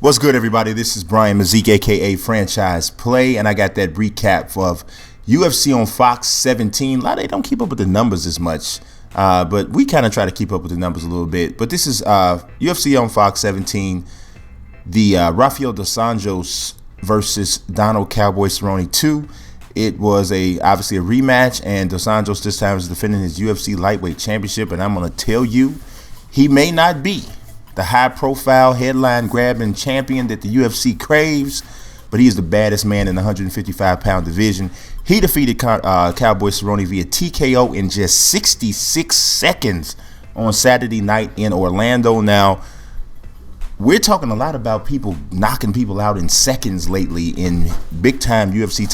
What's good, everybody? This is Brian Mazik, aka Franchise Play, and I got that recap of UFC on Fox 17. A lot of they don't keep up with the numbers as much, but we kind of try to keep up with the numbers a little bit. But this is UFC on Fox 17, the Rafael dos Anjos versus Donald Cowboy Cerrone 2. It was obviously a rematch, and dos Anjos this time is defending his UFC lightweight championship, and I'm going to tell you, he may not be the high-profile, headline-grabbing champion that the UFC craves, but he is the baddest man in the 155-pound division. He defeated Cowboy Cerrone via TKO in just 66 seconds on Saturday night in Orlando. Now, we're talking a lot about people knocking people out in seconds lately in big-time UFC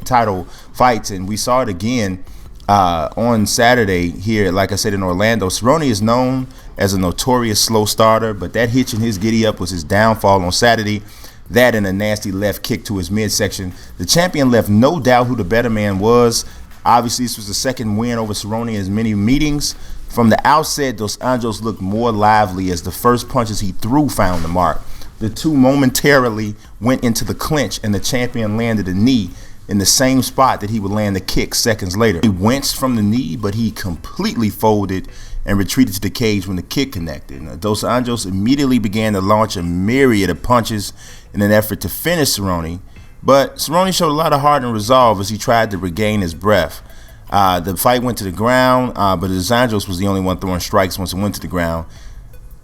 title fights, and we saw it again on Saturday here, like I said, in Orlando. Cerrone is known as a notorious slow starter, but that hitch in his giddy-up was his downfall on Saturday. That and a nasty left kick to his midsection. The champion left no doubt who the better man was. Obviously, this was the second win over Cerrone in as many meetings. From the outset, dos Anjos looked more lively as the first punches he threw found the mark. The two momentarily went into the clinch, and the champion landed a knee in the same spot that he would land the kick seconds later. He winced from the knee, but he completely folded and retreated to the cage when the kick connected. Now, dos Anjos immediately began to launch a myriad of punches in an effort to finish Cerrone, but Cerrone showed a lot of heart and resolve as he tried to regain his breath. The fight went to the ground, but dos Anjos was the only one throwing strikes once it went to the ground.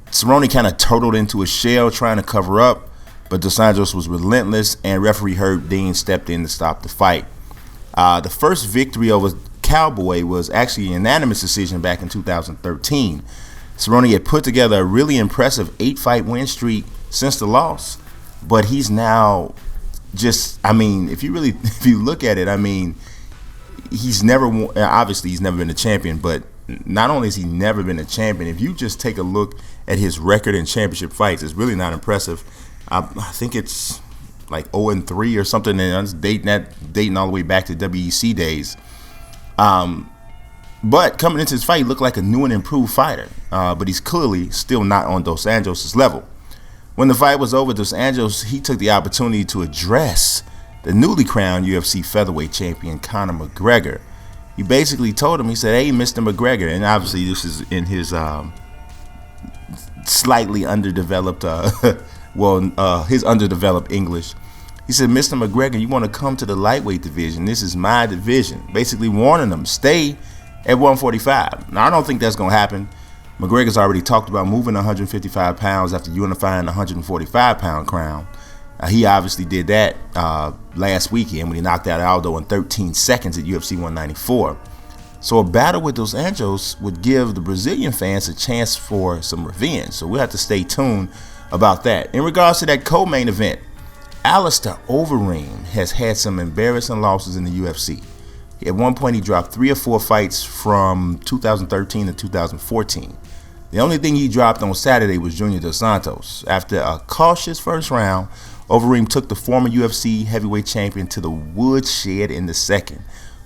Cerrone kind of turtled into a shell trying to cover up, but dos Anjos was relentless, and referee Herb Dean stepped in to stop the fight. The first victory over Cowboy was actually a unanimous decision back in 2013. Cerrone had put together a really impressive 8-fight win streak since the loss, but he's now just, if you look at it, he's never won. Obviously he's never been a champion, but not only has he never been a champion, if you just take a look at his record in championship fights, it's really not impressive. I think it's like 0-3 or something, and I'm dating all the way back to WEC days. But coming into this fight, he looked like a new and improved fighter, but he's clearly still not on dos Anjos' level. When the fight was over, dos Anjos, he took the opportunity to address the newly crowned UFC featherweight champion, Conor McGregor. He basically told him, he said, "Hey, Mr. McGregor," and obviously this is in his slightly underdeveloped, his underdeveloped English. He said, "Mr. McGregor, you want to come to the lightweight division? This is my division." Basically warning him, stay at 145. Now, I don't think that's going to happen. McGregor's already talked about moving 155 pounds after unifying the 145-pound crown. He obviously did that last weekend when he knocked out Aldo in 13 seconds at UFC 194. So a battle with dos Anjos would give the Brazilian fans a chance for some revenge. So we'll have to stay tuned about that. In regards to that co-main event, Alistair Overeem has had some embarrassing losses in the UFC. At one point, he dropped 3 or 4 fights from 2013 to 2014. The only thing he dropped on Saturday was Junior Dos Santos. After a cautious first round, Overeem took the former UFC heavyweight champion to the woodshed in the second.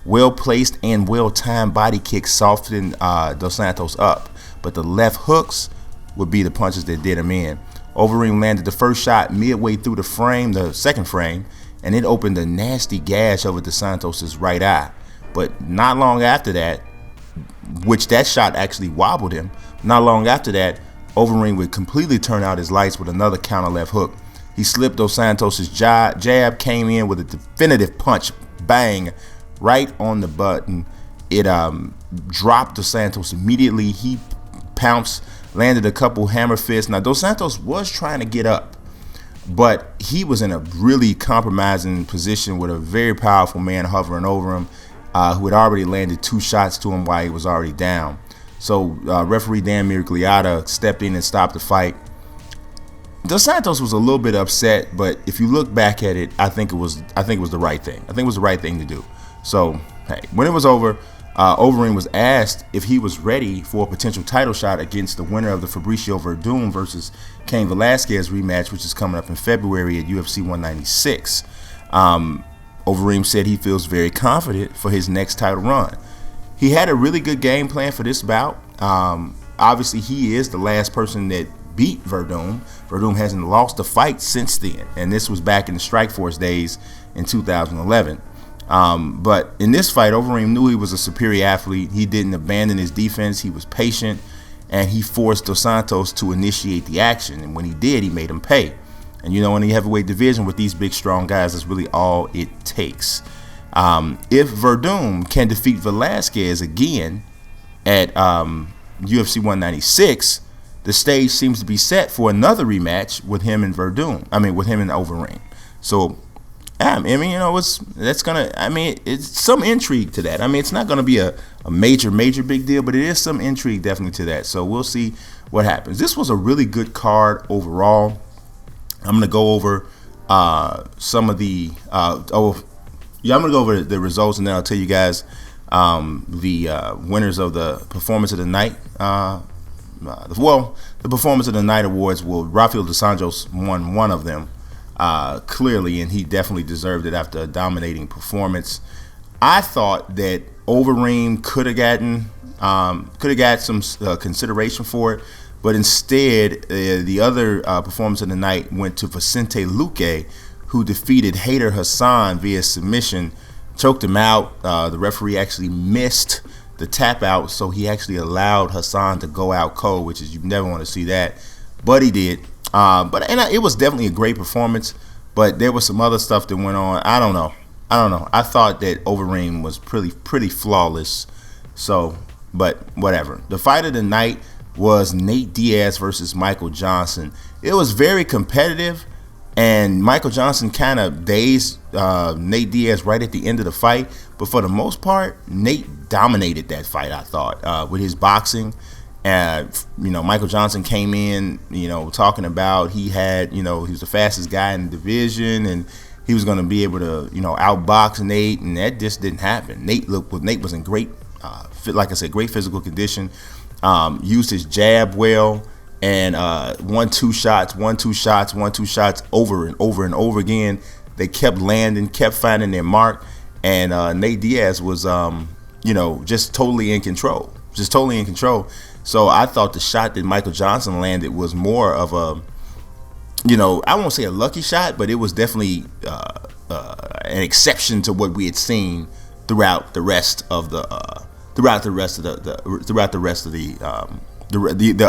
Well-placed and well-timed body kicks softened Dos Santos up, but the left hooks would be the punches that did him in. Overeem landed the first shot midway through the second frame, and it opened a nasty gash over dos Santos' right eye. But not long after that, which that shot actually wobbled him, not long after that, Overeem would completely turn out his lights with another counter left hook. He slipped dos Santos' jab, came in with a definitive punch, bang, right on the button. It dropped dos Santos immediately. He pounced, landed a couple hammer fists. Now, dos Santos was trying to get up, but he was in a really compromising position with a very powerful man hovering over him, who had already landed 2 shots to him while he was already down. So referee Dan Miragliotta stepped in and stopped the fight. Dos Santos was a little bit upset, but if you look back at it, I think it was the right thing. I think it was the right thing to do. So, hey, when it was over, Overeem was asked if he was ready for a potential title shot against the winner of the Fabricio Verdun versus Cain Velasquez rematch, which is coming up in February at UFC 196. Overeem said he feels very confident for his next title run. He had a really good game plan for this bout. Obviously, he is the last person that beat Verdum. Verdum hasn't lost a fight since then, and this was back in the Strikeforce days in 2011. But in this fight, Overeem knew he was a superior athlete. He didn't abandon his defense. He was patient, and he forced Dos Santos to initiate the action. And when he did, he made him pay. And in the heavyweight division with these big, strong guys, that's really all it takes. If Verdum can defeat Velasquez again at UFC 196, the stage seems to be set for another rematch with him and with him and Overeem. So, it's some intrigue to that. It's not going to be a major big deal, but it is some intrigue definitely to that. So we'll see what happens. This was a really good card overall. I'm going to go over some of the I'm going to go over the results, and then I'll tell you guys the winners of the Performance of the Night. The Performance of the Night awards. Rafael dos Anjos won one of them clearly, and he definitely deserved it after a dominating performance. I thought that Overeem could have got some consideration for it, but instead the other Performance of the Night went to Vicente Luque, who defeated Hader Hassan via submission, choked him out. The referee actually missed the tap out, so he actually allowed Hassan to go out cold, which is, you never want to see that, but he did. It was definitely a great performance, but there was some other stuff that went on. I don't know. I thought that Overeem was pretty flawless. So, but whatever. The fight of the night was Nate Diaz versus Michael Johnson. It was very competitive, and Michael Johnson kind of dazed Nate Diaz right at the end of the fight. But for the most part, Nate dominated that fight, I thought, with his boxing. Michael Johnson came in, talking about he was the fastest guy in the division, and he was going to be able to, outbox Nate, and that just didn't happen. Nate was in great, like I said, great physical condition. Used his jab well, and one two shots over and over again. They kept landing, kept finding their mark, and Nate Diaz was, just totally in control. So I thought the shot that Michael Johnson landed was more of a, I won't say a lucky shot, but it was definitely an exception to what we had seen throughout the rest of the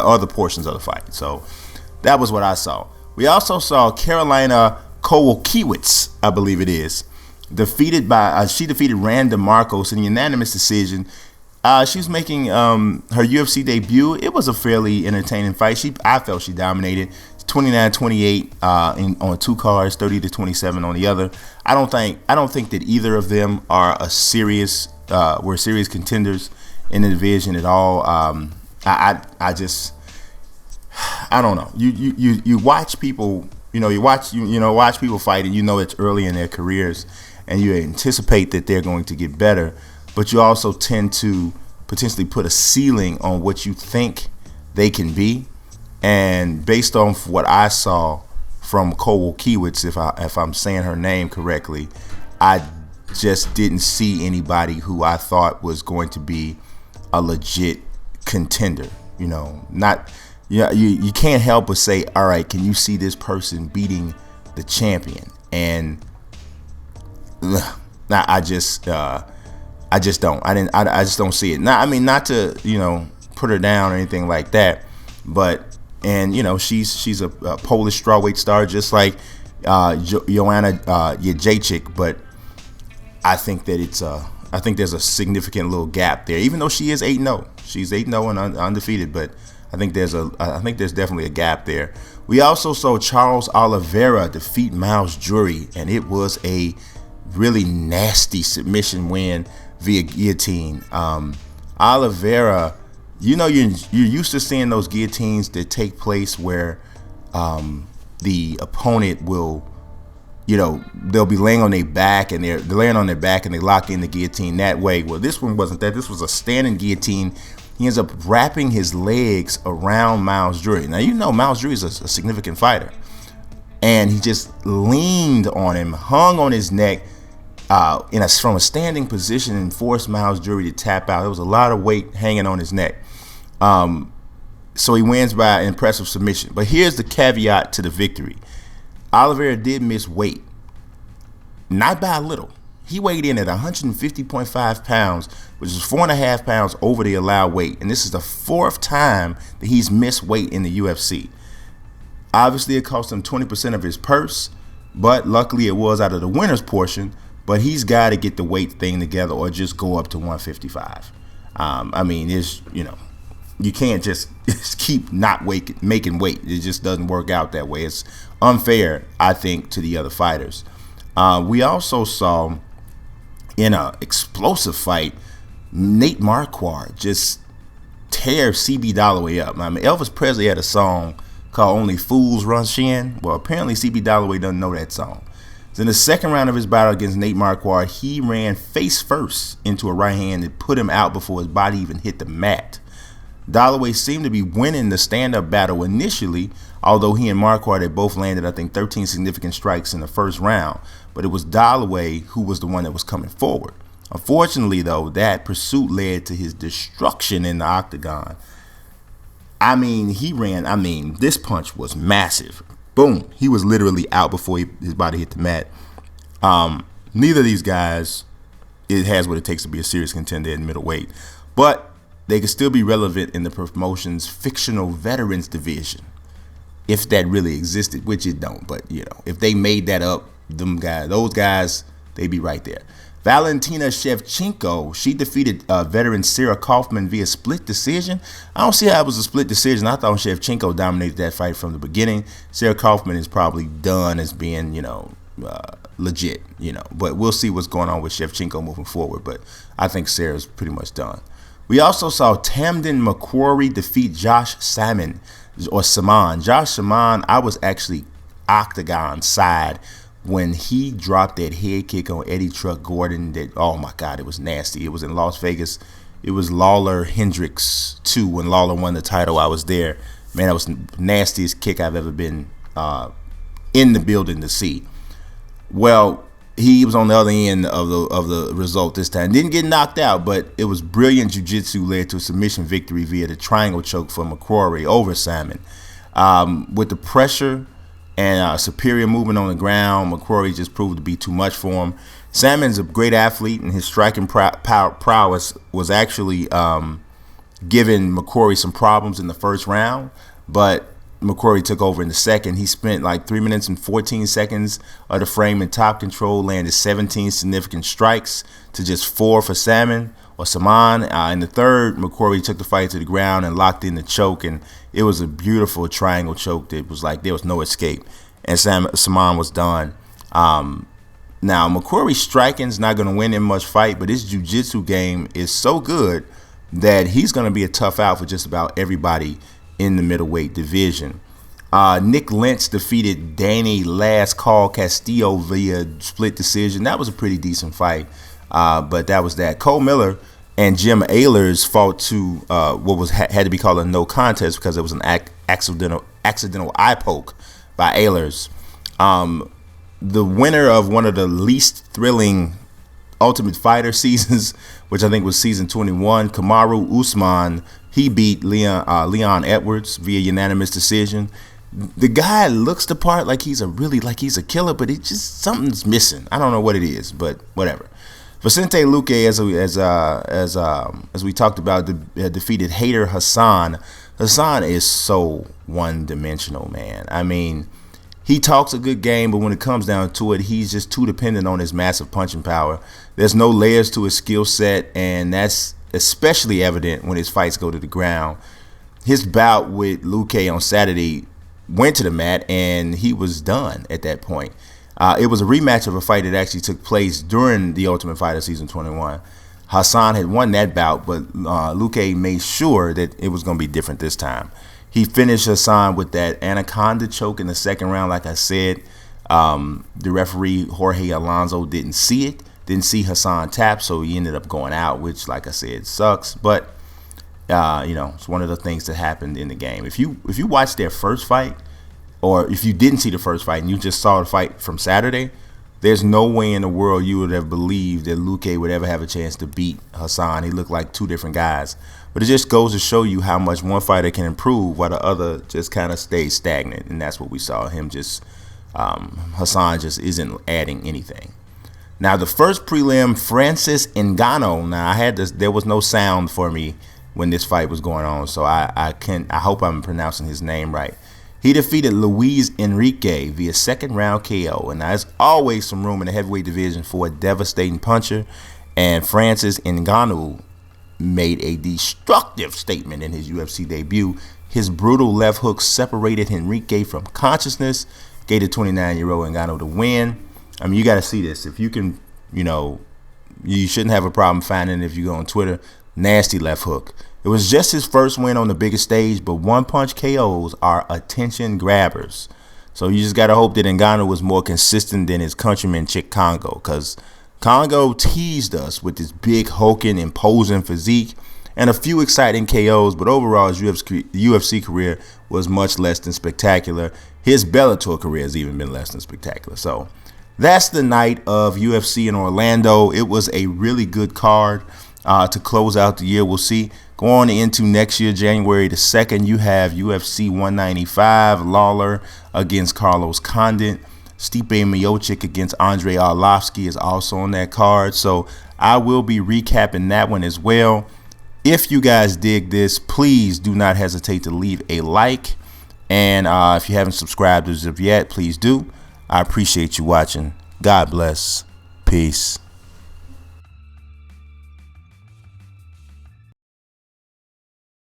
other portions of the fight. So that was what I saw. We also saw Carolina Kowalkiewicz, I believe it is, defeated Randa Marcos in a unanimous decision. She was making her UFC debut. It was a fairly entertaining fight. I felt she dominated. 29-28 on two cards, 30-27 on the other. I don't think that either of them were serious contenders in the division at all. I don't know. You watch people, watch people fight, and it's early in their careers, and you anticipate that they're going to get better. But you also tend to potentially put a ceiling on what you think they can be. And based on what I saw from Kowalkiewicz, if I'm saying her name correctly, I just didn't see anybody who I thought was going to be a legit contender. You can't help but say, all right, can you see this person beating the champion? And I just don't. I just don't see it. Not to put her down or anything like that, but she's a Polish strawweight star, just like Joanna Jędrzejczyk. But I think that there's a significant little gap there. Even though she is 8-0, she's 8-0 and undefeated, but I think there's definitely a gap there. We also saw Charles Oliveira defeat Miles Jury, and it was a really nasty submission win via guillotine. Oliveira, you're used to seeing those guillotines that take place where the opponent will, they'll be laying on their back, and they're laying on their back and they lock in the guillotine that way. Well, this one wasn't that. This was a standing guillotine. He ends up wrapping his legs around Miles Jury. Now, Miles Jury is a significant fighter, and he just leaned on him, hung on his neck, from a standing position, and forced Miles Jury to tap out. There was a lot of weight hanging on his neck. So he wins by impressive submission. But here's the caveat to the victory. Oliveira did miss weight, not by a little. He weighed in at 150.5 pounds, which is 4.5 pounds over the allowed weight. And this is the 4th time that he's missed weight in the UFC. Obviously, it cost him 20% of his purse, but luckily it was out of the winner's portion. But he's got to get the weight thing together or just go up to 155. I mean, you can't just keep not making weight. It just doesn't work out that way. It's unfair, I think, to the other fighters. We also saw in an explosive fight, Nate Marquardt just tear CB Dollaway up. I mean, Elvis Presley had a song called Only Fools Rush In. Well, apparently CB Dollaway doesn't know that song. So in the second round of his battle against Nate Marquardt, he ran face first into a right hand that put him out before his body even hit the mat. Dollaway seemed to be winning the stand-up battle initially, although he and Marquardt had both landed, I think, 13 significant strikes in the first round. But it was Dollaway who was the one that was coming forward. Unfortunately, though, that pursuit led to his destruction in the octagon. I mean, this punch was massive. Boom. He was literally out before his body hit the mat. Neither of these guys has what it takes to be a serious contender in middleweight. But they could still be relevant in the promotion's fictional veterans division, if that really existed, which it don't. But, if they made that up, those guys, they'd be right there. Valentina Shevchenko, she defeated veteran Sarah Kaufman via split decision. I don't see how it was a split decision. I thought Shevchenko dominated that fight from the beginning. Sarah Kaufman is probably done as being, legit, But we'll see what's going on with Shevchenko moving forward. But I think Sarah's pretty much done. We also saw Tamden McCrory defeat Josh Samman. Josh Samman, I was actually octagon side when he dropped that head kick on Eddie Truck Gordon. That, oh my God, it was nasty. It was in Las Vegas. It was Lawler Hendricks 2 when Lawler won the title. I was there. Man, that was the nastiest kick I've ever been in the building to see. Well, he was on the other end of the result this time. Didn't get knocked out, but it was brilliant jiu-jitsu led to a submission victory via the triangle choke for McCrory over Samman. With the pressure and superior movement on the ground, McCrory just proved to be too much for him. Samman's a great athlete, and his striking prowess was actually giving McCrory some problems in the first round, but McCrory took over in the second. He spent like 3 minutes and 14 seconds of the frame in top control, landed 17 significant strikes to just 4 for Samman. In the third, McCrory took the fight to the ground and locked in the choke, and it was a beautiful triangle choke that was like there was no escape, and Samman was done. Now, McCrory's striking is not going to win in much fight, but his jiu-jitsu game is so good that he's going to be a tough out for just about everybody in the middleweight division. Nick Lentz defeated Danny Last Call Castillo via split decision. That was a pretty decent fight, but that was that. Cole Miller and Jim Ehlers fought to what had to be called a no contest because it was an accidental eye poke by Ehlers. The winner of one of the least thrilling Ultimate Fighter seasons, which I think was season 21, Kamaru Usman, he beat Leon Edwards via unanimous decision. The guy looks the part like he's a killer, but it just something's missing. I don't know what it is, but whatever. Vicente Luque, as we talked about, defeated Hader Hassan. Hassan is so one-dimensional, man. I mean, he talks a good game, but when it comes down to it, he's just too dependent on his massive punching power. There's no layers to his skill set, and that's especially evident when his fights go to the ground. His bout with Luque on Saturday went to the mat, and he was done at that point. It was a rematch of a fight that actually took place during the Ultimate Fighter Season 21. Hassan had won that bout, but Luque made sure that it was going to be different this time. He finished Hassan with that anaconda choke in the second round. Like I said, the referee, Jorge Alonso, didn't see Hassan tap, so he ended up going out, which, like I said, sucks. But, it's one of the things that happened in the game. If you watched their first fight, or if you didn't see the first fight and you just saw the fight from Saturday, there's no way in the world you would have believed that Luque would ever have a chance to beat Hassan. He looked like two different guys. But it just goes to show you how much one fighter can improve while the other just kind of stays stagnant. And that's what we saw. Him just, Hassan just isn't adding anything. Now, the first prelim, Francis Ngannou. Now, I had this, there was no sound for me when this fight was going on, so I hope I'm pronouncing his name right. He defeated Luis Enrique via second round KO, and there's always some room in the heavyweight division for a devastating puncher. And Francis Ngannou made a destructive statement in his UFC debut. His brutal left hook separated Enrique from consciousness, gave the 29-year-old Ngannou the win. I mean, you got to see this. If you can, you shouldn't have a problem finding it if you go on Twitter. Nasty left hook. It was just his first win on the biggest stage, but one-punch KOs are attention grabbers. So you just got to hope that Ngannou was more consistent than his countryman Chick Congo, because Congo teased us with his big, hulking, imposing physique and a few exciting KOs, but overall his UFC career was much less than spectacular. His Bellator career has even been less than spectacular. So that's the night of UFC in Orlando. It was a really good card to close out the year. We'll see. Going into next year, January the 2nd, you have UFC 195, Lawler against Carlos Condit. Stipe Miocic against Andrei Arlovsky is also on that card. So I will be recapping that one as well. If you guys dig this, please do not hesitate to leave a like. And if you haven't subscribed as of yet, please do. I appreciate you watching. God bless. Peace.